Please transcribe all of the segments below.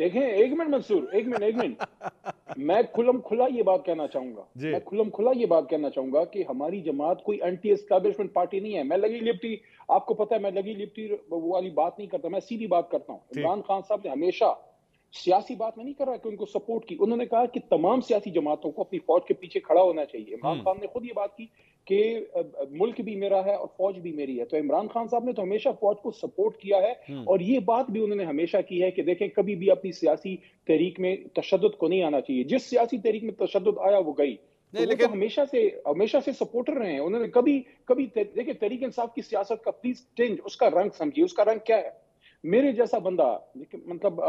دیکھیں ایک منٹ منصور، ایک منٹ میں کھلم کھلا یہ بات کہنا چاہوں گا کہ ہماری جماعت کوئی اینٹی اسٹیبلشمنٹ پارٹی نہیں ہے. میں لگی لپٹی، آپ کو پتا ہے میں لگی لپٹی والی بات نہیں کرتا، میں سیدھی بات کرتا ہوں. عمران خان صاحب نے ہمیشہ سیاسی بات میں نہیں کر رہا کہ ان کو سپورٹ کی، انہوں نے کہا کہ تمام سیاسی جماعتوں کو اپنی فوج کے پیچھے کھڑا ہونا چاہیے. عمران خان نے خود یہ بات کی کہ ملک بھی میرا ہے اور فوج بھی میری ہے. تو عمران خان صاحب نے تو ہمیشہ فوج کو سپورٹ کیا ہے، اور یہ بات بھی انہوں نے ہمیشہ کی ہے کہ دیکھیں کبھی بھی اپنی سیاسی تحریک میں تشدد کو نہیں آنا چاہیے. جس سیاسی تحریک میں تشدد آیا وہ گئی. تو وہ تو ہمیشہ سے سپورٹر رہے ہیں. انہوں نے کبھی دیکھیں تحریک انصاف کی سیاست کا پلیز ٹینج اس کا رنگ سمجھیے. اس کا رنگ کیا ہے؟ میرے جیسا بندہ، مطلب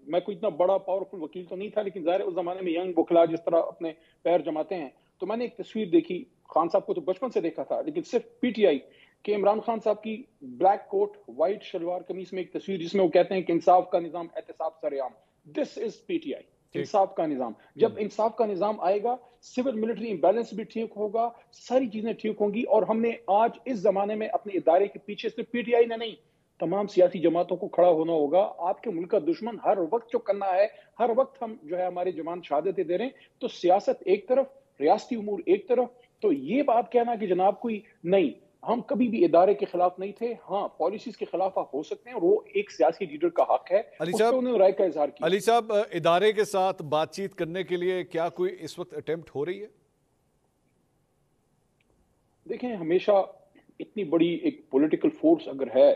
میں کوئی اتنا بڑا پاورفل وکیل تو نہیں تھا، لیکن ظاہر اس زمانے میں ینگ بکھلا جس طرح اپنے پیر جماتے ہیں. تو میں نے ایک تصویر دیکھی، خان صاحب کو تو بچپن سے دیکھا تھا، لیکن صرف پی ٹی آئی کہ عمران خان صاحب کی بلیک کوٹ وائٹ شلوار قمیص میں ایک تصویر جس میں وہ کہتے ہیں کہ انصاف کا نظام احتساب سر عام. دس از پی ٹی آئی، انصاف کا نظام. جب انصاف کا نظام آئے گا، سول ملٹری امبیلنس بھی ٹھیک ہوگا، ساری چیزیں ٹھیک ہوں گی. اور ہم نے آج اس زمانے میں اپنے ادارے کے پیچھے صرف پی ٹی آئی نے نہیں، تمام سیاسی جماعتوں کو کھڑا ہونا ہوگا. آپ کے ملک کا دشمن ہر وقت جو کرنا ہے، ہر وقت ہم جو ہے ہمارے جوان شہادتیں دے رہے ہیں. تو سیاست ایک طرف، ریاستی امور ایک طرف. تو یہ بات کہنا کہ جناب کوئی نہیں، ہم کبھی بھی ادارے کے خلاف نہیں تھے. ہاں پالیسیز کے خلاف آپ ہو سکتے ہیں، اور وہ ایک سیاسی لیڈر کا حق ہے، اس پہ انہوں نے رائے کا اظہار کیا. علی صاحب، ادارے کے ساتھ بات چیت کرنے کے لیے کیا کوئی اس وقت اٹیمپٹ ہو رہی ہے؟ دیکھیں ہمیشہ اتنی بڑی ایک پولیٹیکل فورس اگر ہے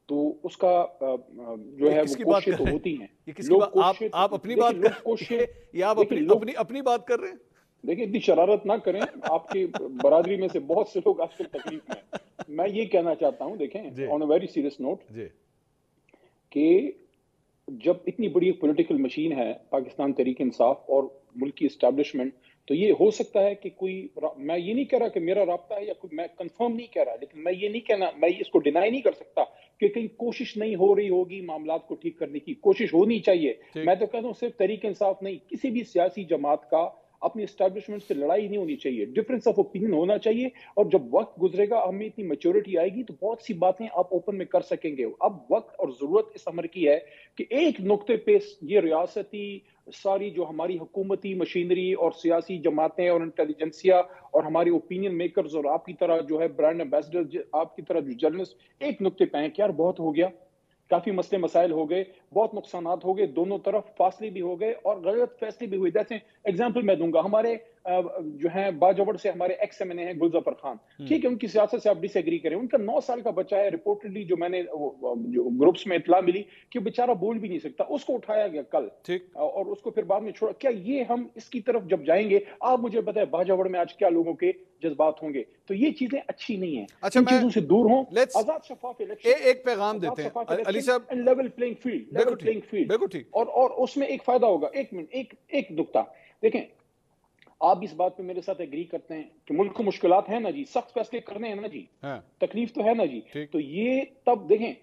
تو اس کا جو ہے وہ کوششیں تو ہوتی ہیں. آپ اپنی بات کر رہے ہیں؟ دیکھیں اتنی شرارت نہ کریں، آپ کی برادری میں سے بہت سے لوگ آج کل تکلیف میں. میں یہ کہنا چاہتا ہوں، دیکھیں آن اے ویری سیریس نوٹ، کہ جب اتنی بڑی پولیٹیکل مشین ہے پاکستان تحریک انصاف اور ملک کی اسٹیبلشمنٹ، تو یہ ہو سکتا ہے کہ کوئی، میں یہ نہیں کہہ رہا کہ میرا رابطہ ہے یا کوئی، میں کنفرم نہیں کہہ رہا، لیکن میں یہ نہیں کہنا، میں اس کو ڈینائی نہیں کر سکتا کہ کہیں کوشش نہیں ہو رہی ہوگی معاملات کو ٹھیک کرنے کی. کوشش ہونی چاہیے. میں تو کہتا ہوں صرف تحریک انصاف نہیں، کسی بھی سیاسی جماعت کا اپنی اسٹیبلشمنٹ سے لڑائی نہیں ہونی چاہیے، ڈفرینس آف اوپینین ہونا چاہیے. اور جب وقت گزرے گا، ہمیں اتنی میچورٹی آئے گی تو بہت سی باتیں آپ اوپن میں کر سکیں گے. اب وقت اور ضرورت اس امر کی ہے کہ ایک نقطے پہ یہ ریاستی ساری جو ہماری حکومتی مشینری اور سیاسی جماعتیں اور انٹیلیجنسیا اور ہماری اوپینین میکرز اور آپ کی طرح جو ہے برانڈ ایمبیسڈر، آپ کی طرح جو جرنلسٹ ایک نقطے پہ ہیں کہ یار بہت ہو گیا، کافی مسئلے مسائل ہو گئے، بہت نقصانات ہو گئے، دونوں طرف فاصلے بھی ہو گئے اور غلط فیصلے بھی ہوئے. جیسے ایگزامپل میں دوں گا، ہمارے جو ہیں باجوڑ سے ہمارے ایکس ایم این اے ہیں گلظفر خان، ٹھیک ہے ان کی سیاست سے آپ ڈس ایگری کریں، ان کا 9 سال کا بچہ ہے، رپورٹڈلی جو میں نے گروپس میں اطلاع ملی کہ بیچارہ بول بھی نہیں سکتا، اس کو اٹھایا گیا کل اور اس کو پھر بعد میں چھوڑا. کیا یہ ہم اس کی طرف جب جائیں گے، آپ مجھے بتائیں باجوڑ میں آج کیا لوگوں کے جذبات ہوں گے؟ تو یہ چیزیں اچھی نہیں ہیں. ان چیزوں سے دور ہوں. آزاد شفاف الیکشن، ایک پیغام دیتے ہیں علی صاحب، لیول پلینگ فیلڈ، اور اس میں ایک فائدہ ہوگا. ایک منٹ، ایک نقطہ دیکھیں، آپ اس بات پہ میرے ساتھ ایگری کرتے ہیں کہ ملک کو مشکلات ہیں نا جی، سخت فیصلے کرنے ہیں نا جی، تکلیف تو ہے نا جی. تو یہ تب دیکھیں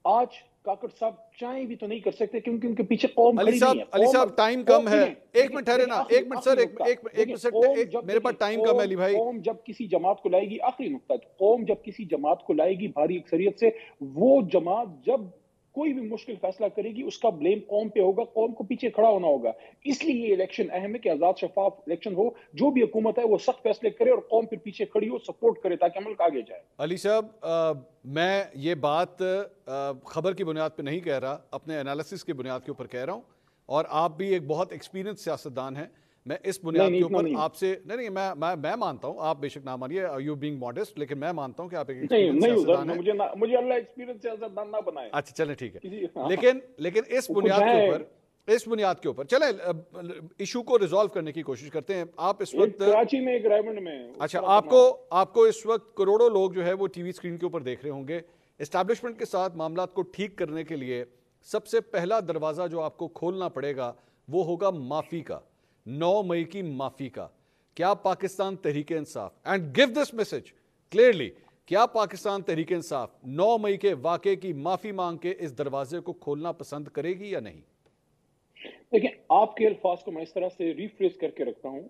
آج کاکڑ صاحب چاہیں بھی تو نہیں کر سکتے کیونکہ ان کے پیچھے قوم کھڑی نہیں ہے. علی صاحب ٹائم کم ہے، ایک منٹ ٹھہرے نا، ایک منٹ سر، ایک منٹ، میرے پاس ٹائم کم ہے علی بھائی. قوم جب کسی جماعت کو لائے گی، آخری نقطہ، قوم جب کسی جماعت کو لائے گی بھاری اکثریت سے، وہ جماعت جب کوئی بھی مشکل فیصلہ کرے گی اس کا بلیم قوم پہ ہوگا، قوم کو پیچھے کھڑا ہونا ہوگا. اس لیے یہ الیکشن اہم ہے کہ آزاد شفاف الیکشن ہو، جو بھی حکومت ہے وہ سخت فیصلے کرے اور قوم پھر پیچھے کھڑی ہو، سپورٹ کرے تاکہ ملک آگے جائے. علی صاحب، میں یہ بات خبر کی بنیاد پہ نہیں کہہ رہا، اپنے انالیسس کی بنیاد کے اوپر کہہ رہا ہوں، اور آپ بھی ایک بہت ایکسپیرینس سیاستدان ہیں. میں اس بنیاد کے اوپر آپ سے نہیں، میں مانتا ہوں، آپ بے شک نہ مانیے، یو بینگ ماڈسٹ، لیکن میں مانتا ہوں کہ آپ ایک ایکسپیرینس سیاستدان ہیں. مجھے اللہ ایکسپیرینس سیاستدان نہ بنائے. اچھا چلیں ٹھیک ہے، لیکن اس بنیاد کے اوپر چلیں ایشو کو ریزالو کرنے کی کوشش کرتے ہیں. آپ اس وقت کراچی میں، ایک رائمنڈ میں، اچھا آپ کو اس وقت کروڑوں لوگ جو ہے وہ ٹی وی اسکرین کے اوپر دیکھ رہے ہوں گے. اسٹیبلشمنٹ کے ساتھ معاملات کو ٹھیک کرنے کے لیے سب سے پہلا دروازہ جو آپ کو کھولنا پڑے گا وہ ہوگا معافی کا، 9 مئی کی معافی کا. کیا Pakistan Tehreek Insaf, and give this message clearly, کیا پاکستان تحریک انصاف 9 مئی کے واقعے کی معافی مانگ کے اس دروازے کو کھولنا پسند کرے گی یا نہیں؟ دیکھیں آپ کے الفاظ کو میں اس طرح سے ریفریز کر کے رکھتا ہوں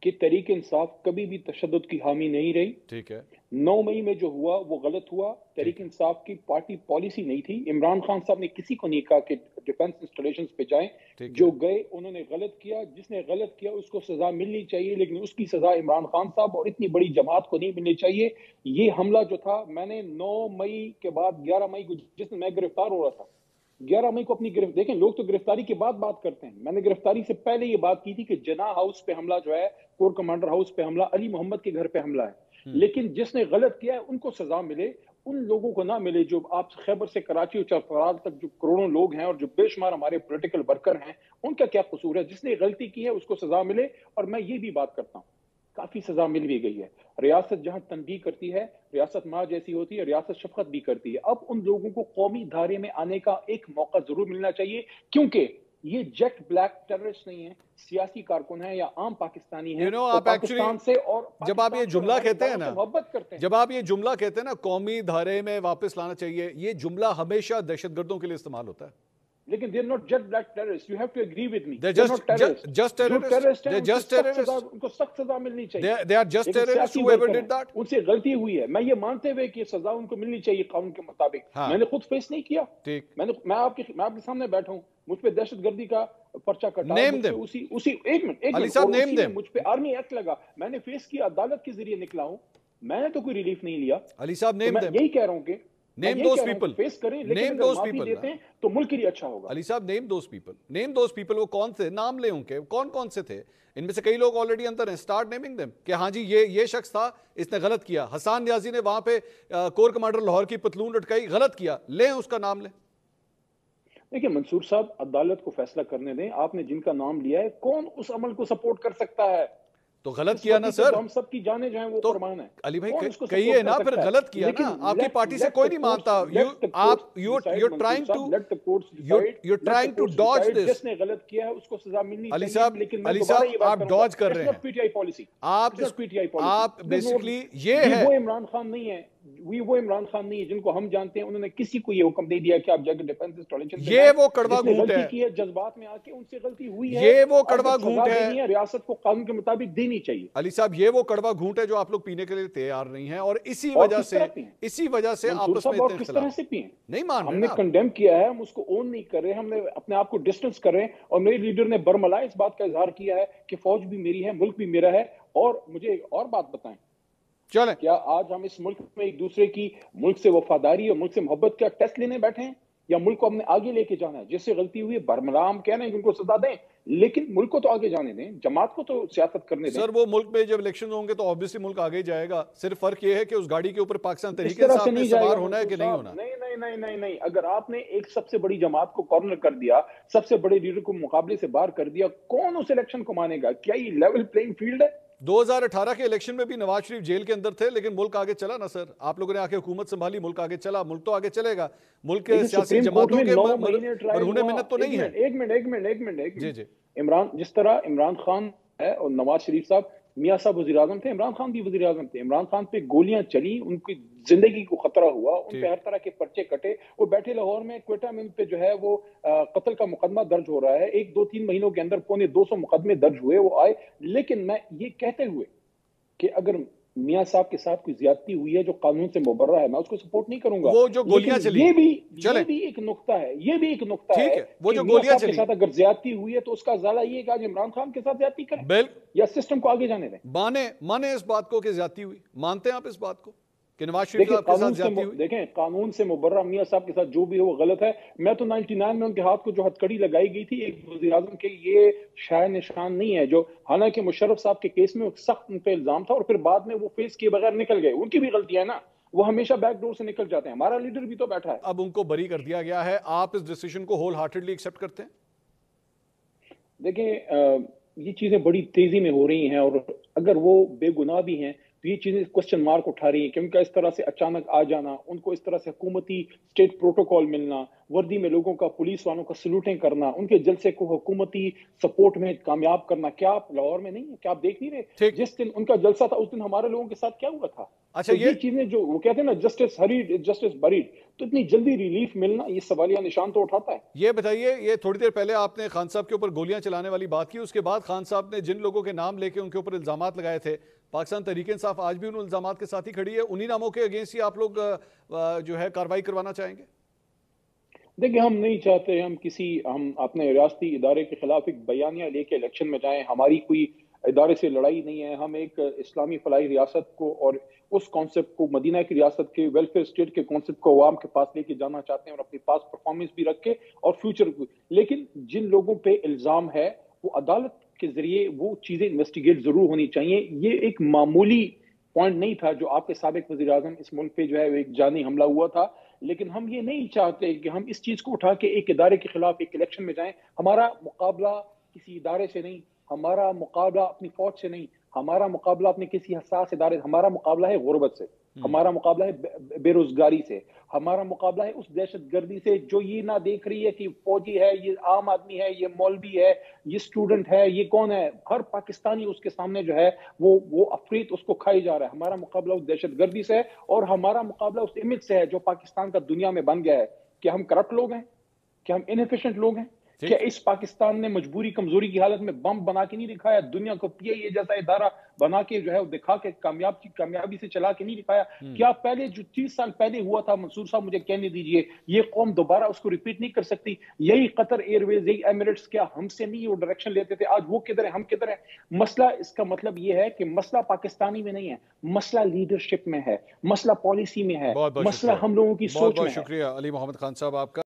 کہ تحریک انصاف کبھی بھی تشدد کی حامی نہیں رہی. ٹھیک ہے. 9 مئی میں جو ہوا وہ غلط ہوا. تحریک انصاف کی پارٹی پالیسی نہیں تھی. عمران خان صاحب نے کسی کو نہیں کہا کہ ڈیفنس انسٹالیشنز پہ جائیں. جو گئے انہوں نے غلط کیا. جس نے غلط کیا اس کو سزا ملنی چاہیے, لیکن اس کی سزا عمران خان صاحب اور اتنی بڑی جماعت کو نہیں ملنی چاہیے. یہ حملہ جو تھا, میں نے 9 مئی کے بعد 11 مئی کو جس میں گرفتار ہو رہا تھا, 11 مئی کو اپنی دیکھیں لوگ تو گرفتاری کے بعد بات کرتے ہیں, میں نے گرفتاری سے پہلے یہ بات کی تھی کہ جناح ہاؤس پہ حملہ جو ہے, کور کمانڈر ہاؤس پہ حملہ, علی محمد کے گھر پہ حملہ ہے. لیکن جس نے غلط کیا ہے ان کو سزا ملے, ان لوگوں کو نہ ملے جو آپ خیبر سے کراچی اور چترال تک جو کروڑوں لوگ ہیں اور جو بے شمار ہمارے پولیٹیکل ورکر ہیں, ان کا کیا قصور ہے؟ جس نے غلطی کی ہے اس کو سزا ملے. اور میں یہ بھی بات کرتا ہوں, کافی سزا مل بھی گئی ہے. ریاست جہاں تنبیہ کرتی ہے, ریاست ماں جیسی ہوتی ہے, ریاست شفقت بھی کرتی ہے. اب ان لوگوں کو قومی دھارے میں آنے کا ایک موقع ضرور ملنا چاہیے, کیونکہ یہ جیٹ بلیک ٹیررسٹ نہیں ہیں, سیاسی کارکن ہیں یا عام پاکستانی ہیں. آپ پاکستان سے اور جب آپ یہ جملہ کہتے ہیں نا, محبت کرتے ہیں, جب آپ یہ جملہ کہتے ہیں نا قومی دھارے میں واپس لانا چاہیے, یہ جملہ ہمیشہ دہشت گردوں کے لیے استعمال ہوتا ہے. لیکن they're not jet black terrorists. You have to agree with me. They're not terrorists. just terrorists. They're just terrorists. ان کو سخت سزا ملنی چاہیے. They are just terrorists whoever did that. ان سے غلطی ہوئی ہے, میں یہ مانتے ہوئے کہ سزا ان کو ملنی چاہیے قانون کے مطابق. میں نے خود فیس نہیں کیا. میں آپ کے سامنے بیٹھا ہوں, مجھ پہ دہشت گردی کا پرچہ کٹا, اسی ایک منٹ مجھ پہ آرمی ایکٹ لگا, میں نے فیس کیا, عدالت کے ذریعے نکلا ہوں, میں نے تو کوئی ریلیف نہیں لیا. علی صاحب نیم دیم. یہی کہہ رہا ہوں کہ name those people. فیس کریں, لیکن معافی دیتے ہیں تو ملک کے لیے اچھا ہوگا. علی صاحب name those people. Name those people. وہ کون تھے, نام لیں ان کے, کون سے تھے. ان میں سے کئی لوگ آلریڈی اندر ہیں. اسٹارٹ نیمنگ دیم کہ ہاں جی یہ شخص تھا, اس نے غلط کیا. حسان نیازی نے وہاں پہ کور کمانڈر لاہور کی پتلون لٹکائی, غلط کیا, لیں اس کا نام لیں. دیکھیں منصور صاحب, عدالت کو فیصلہ کرنے دیں. آپ نے جن کا نام لیا ہے, کون اس عمل کو سپورٹ کر سکتا ہے؟ تو غلط کیا نا سر, ہم سب کی جانیں جو ہیں وہ قربان ہیں. علی بھائی کہیے نا, پھر غلط کیا نا, آپ کی پارٹی سے کوئی نہیں مانتا. You're trying to dodge this. جس نے غلط کیا ہے اس کو سزا ملنی چاہیے. لیکن علی صاحب آپ ڈاج کر رہے ہیں. پی ٹی آئی پالیسی, آپ بیسیکلی یہ ہے, وہ عمران خان نہیں ہے, وہ عمران خان نہیں ہے جن کو ہم جانتے ہیں. انہوں نے کسی کو یہ حکم نہیں دیا کہ آپ جا کے ڈیفنس انسٹالیشن. یہ وہ کڑوا گھونٹ ہے, جذبات میں آ کے ان سے غلطی ہوئی ہے, یہ وہ کڑوا گھونٹ ہے. ریاست کو قانون کے مطابق دینی چاہیے. علی صاحب یہ وہ کڑوا گھونٹ ہے جو آپ لوگ پینے کے لیے تیار نہیں ہیں, اور اسی وجہ سے آپس میں اور کس طرح سے پیئیں نہیں مان رہے. ہم نے کنڈیم کیا ہے, ہم اس کو اون نہیں کر رہے, ہم نے اپنے آپ کو ڈسٹنس کر رہے ہیں. اور میرے لیڈر نے برملا اس بات کا اظہار کیا ہے کہ فوج بھی میری ہے, ملک بھی میرا ہے. اور مجھے ایک اور بات بتائیں, چلیں کیا آج ہم اس ملک میں ایک دوسرے کی ملک سے وفاداری اور ملک سے محبت کا ٹیسٹ لینے بیٹھے ہیں, یا ملک کو ہم نے آگے لے کے جانا ہے؟ جس سے غلطی ہوئی ہے برملا ہم کہہ رہے ہیں کہ ان کو سزا دیں, لیکن ملک کو تو آگے جانے دیں, جماعت کو تو سیاست کرنے دیں. سر وہ ملک میں جب الیکشن ہوں گے تو obviously ملک آگے جائے گا. صرف فرق یہ ہے کہ اس گاڑی کے اوپر پاکستان تحریک انصاف میں سوار ہونا ہے کہ نہیں ہونا. نہیں, اگر آپ نے ایک سب سے بڑی جماعت کو کارنر کر دیا, سب سے بڑے لیڈر کو مقابلے سے باہر کر دیا, کون اس الیکشن کو مانے گا؟ کیا یہ لیول پلینگ فیلڈ ہے؟ 2018 کے الیکشن میں بھی نواز شریف جیل کے اندر تھے, لیکن ملک آگے چلا نا سر. آپ لوگوں نے آ کے حکومت سنبھالی, ملک آگے چلا. ملک تو آگے چلے گا. ملک کے سیاسی جماعتوں کے مرہون منت تو نہیں ہے. ایک منٹ جی جس طرح عمران خان ہے اور نواز شریف صاحب, میاں صاحب وزیر اعظم تھے, عمران خان بھی وزیر اعظم تھے. عمران خان پہ گولیاں چلی, ان کی زندگی کو خطرہ ہوا, ان پہ ہر طرح کے پرچے کٹے. وہ بیٹھے لاہور میں, کوئٹہ میں ان پہ جو ہے وہ قتل کا مقدمہ درج ہو رہا ہے. 1-2-3 مہینوں کے اندر 250 مقدمے درج ہوئے, وہ آئے. لیکن میں یہ کہتے ہوئے کہ اگر میاں صاحب کے ساتھ کوئی زیادتی ہوئی ہے جو قانون سے مبرہ ہے, میں اس کو سپورٹ نہیں کروں گا. وہ جو گولیاں چلی, یہ بھی ایک نقطہ ہے, وہ جو گولیاں چلی, کے ساتھ اگر زیادتی ہوئی ہے تو اس کا ازالہ یہ ہے کہ آج عمران خان کے ساتھ زیادتی کریں یا سسٹم کو آگے جانے دیں. مانے اس بات کو کہ زیادتی ہوئی, مانتے ہیں آپ اس بات کو کہ نواز شریف صاحب کے ساتھ زیادتی ہوئی؟ دیکھیں قانون سے مبرہ میاں صاحب کے ساتھ جو بھی ہے وہ غلط ہے. میں تو 99 میں ان کے ہاتھ کو جو ہتھکڑی لگائی گئی تھی ایک وزیر اعظم کے, یہ شاید نشان نہیں ہے جو, حالانکہ مشرف صاحب کے کیس میں سخت ان پہ الزام تھا اور پھر بعد میں وہ فیس کیے بغیر نکل گئے. ان کی بھی غلطی ہے نا, وہ ہمیشہ بیک ڈور سے نکل جاتے ہیں. ہمارا لیڈر بھی تو بیٹھا ہے. اب ان کو بری کر دیا گیا ہے, آپ اس ڈیسیژن کو ہول ہارٹیڈلی ایکسیپٹ کرتے ہیں؟ دیکھیں یہ چیزیں بڑی تیزی میں ہو رہی ہیں, اور اگر وہ بے گناہ بھی ہیں تو یہ چیزیں کوشچن مارک اٹھا رہی ہیں کہ ان کا اس طرح سے اچانک آ جانا، ان کو اس طرح سے حکومتی اسٹیٹ پروٹوکول ملنا، وردی میں لوگوں کا، پولیس والوں کا سلوٹیں کرنا، ان کے جلسے کو حکومتی سپورٹ میں کامیاب کرنا. کیا آپ لاہور میں نہیں ہیں؟ کیا آپ دیکھ نہیں رہے جس دن ان کا جلسہ تھا اس دن ہمارے لوگوں کے ساتھ کیا ہوا تھا؟ اچھا، تو یہ چیزیں جو وہ کہتے ہیں نا جسٹس ہریڈ جسٹس بریڈ، تو اتنی جلدی ریلیف ملنا یہ سوالیہ نشان تو اٹھاتا ہے. یہ بتائیے، یہ تھوڑی دیر پہلے آپ نے خان صاحب کے اوپر گولیاں چلانے والی بات کی، اس کے بعد خان صاحب نے جن لوگوں کے نام لے کے ان کے اوپر الزامات لگائے تھے، پاکستان تحریک انصاف آج بھی ان الزامات کے ساتھ ہی کھڑی ہے. انہی ناموں کے اگینسٹ ہی آپ لوگ جو ہے کارروائی کروانا چاہیں گے؟ دیکھیں ہم نہیں چاہتے ہم اپنے ریاستی ادارے کے خلاف ایک بیانیہ لے کے الیکشن میں جائیں. ہماری کوئی ادارے سے لڑائی نہیں ہے. ہم ایک اسلامی فلاحی ریاست کو اور اس کانسیپٹ کو، مدینہ کی ریاست کے ویلفیئر اسٹیٹ کے کانسیپٹ کو عوام کے پاس لے کے جانا چاہتے ہیں اور اپنے پاس پرفارمنس بھی رکھ کے اور فیوچر کو. لیکن جن لوگوں پہ الزام ہے وہ عدالت کے ذریعے وہ چیزیں انویسٹیگیٹ ضرور ہونی چاہیے. یہ ایک معمولی پوائنٹ نہیں تھا جو آپ کے سابق وزیر اعظم اس ملک پہ جو ہے ایک جانی حملہ ہوا تھا. لیکن ہم یہ نہیں چاہتے کہ ہم اس چیز کو اٹھا کے ایک ادارے کے خلاف ایک الیکشن میں جائیں. ہمارا مقابلہ کسی ادارے سے نہیں، ہمارا مقابلہ اپنی فوج سے نہیں، ہمارا مقابلہ اپنے کسی حساس ادارے سے. ہمارا مقابلہ ہے غربت سے، ہمارا مقابلہ ہے بے روزگاری سے، ہمارا مقابلہ ہے اس دہشت گردی سے جو یہ نہ دیکھ رہی ہے کہ فوجی ہے، یہ عام آدمی ہے، یہ مولوی ہے، یہ اسٹوڈنٹ ہے، یہ کون ہے. ہر پاکستانی اس کے سامنے جو ہے وہ افریط اس کو کھائی جا رہا ہے. ہمارا مقابلہ اس دہشت گردی سے ہے اور ہمارا مقابلہ اس امیج سے ہے جو پاکستان کا دنیا میں بن گیا ہے کہ ہم کرپٹ لوگ ہیں، کہ ہم انیفیشنٹ لوگ ہیں. کیا اس پاکستان نے مجبوری کمزوری کی حالت میں بم بنا کے نہیں دکھایا؟ دنیا کو پی آئی اے جیسا ادارہ بنا کے جو ہے دکھا کے کامیابی سے چلا کے نہیں دکھایا؟ کیا پہلے جو 30 سال پہلے ہوا تھا، منصور صاحب مجھے کہنے دیجئے، یہ قوم دوبارہ اس کو ریپیٹ نہیں کر سکتی؟ یہی قطر ایئر ویز، یہی ایمریٹس کیا ہم سے نہیں وہ ڈائریکشن لیتے تھے؟ آج وہ کدھر ہے، ہم کدھر ہیں؟ مسئلہ اس کا مطلب یہ ہے کہ مسئلہ پاکستانی میں نہیں ہے، مسئلہ لیڈرشپ میں ہے، مسئلہ پالیسی میں ہے، مسئلہ ہم لوگوں کی سوچ میں ہے. بہت شکریہ علی محمد خان صاحب آپ کا.